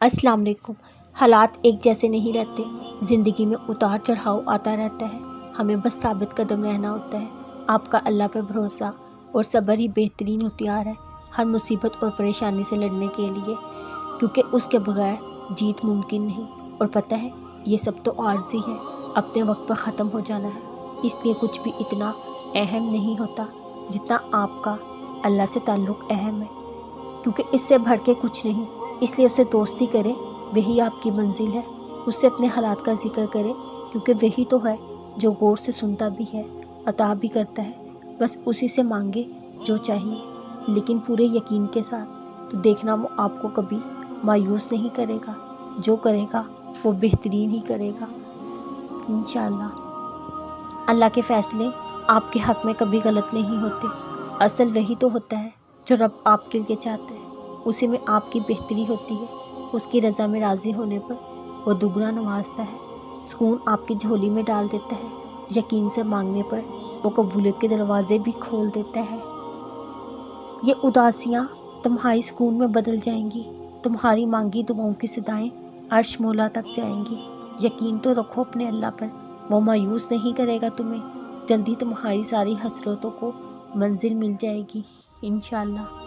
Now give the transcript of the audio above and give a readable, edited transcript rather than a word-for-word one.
अस्सलाम वालेकुम। हालात एक जैसे नहीं रहते, ज़िंदगी में उतार चढ़ाव आता रहता है। हमें बस साबित कदम रहना होता है। आपका अल्लाह पर भरोसा और सब्र ही बेहतरीन हथियार है हर मुसीबत और परेशानी से लड़ने के लिए, क्योंकि उसके बगैर जीत मुमकिन नहीं। और पता है, ये सब तो आर्ज़ी है, अपने वक्त पर ख़त्म हो जाना है। इसलिए कुछ भी इतना अहम नहीं होता जितना आपका अल्लाह से ताल्लुक़ अहम है, क्योंकि इससे बढ़ के कुछ नहीं। इसलिए उससे दोस्ती करें, वही आपकी मंजिल है। उससे अपने हालात का जिक्र करें, क्योंकि वही तो है जो गौर से सुनता भी है, अता भी करता है। बस उसी से मांगे जो चाहिए, लेकिन पूरे यकीन के साथ। तो देखना, वो आपको कभी मायूस नहीं करेगा। जो करेगा वो बेहतरीन ही करेगा इंशाअल्लाह। अल्लाह के फ़ैसले आपके हक़ में कभी गलत नहीं होते। असल वही तो होता है जो रब आपके लिए चाहता है, उसी में आपकी बेहतरी होती है। उसकी रज़ा में राज़ी होने पर वो दुगना नवाजता है, सुकून आपकी झोली में डाल देता है। यकीन से मांगने पर वो कबूलियत के दरवाज़े भी खोल देता है। ये उदासियाँ तुम्हारी सुकून में बदल जाएंगी। तुम्हारी मांगी दुआओं की सदाएं अर्श मौला तक जाएंगी। यकीन तो रखो अपने अल्लाह पर, वो मायूस नहीं करेगा तुम्हें। जल्दी तुम्हारी सारी हसरतों को मंजिल मिल जाएगी इंशाअल्लाह।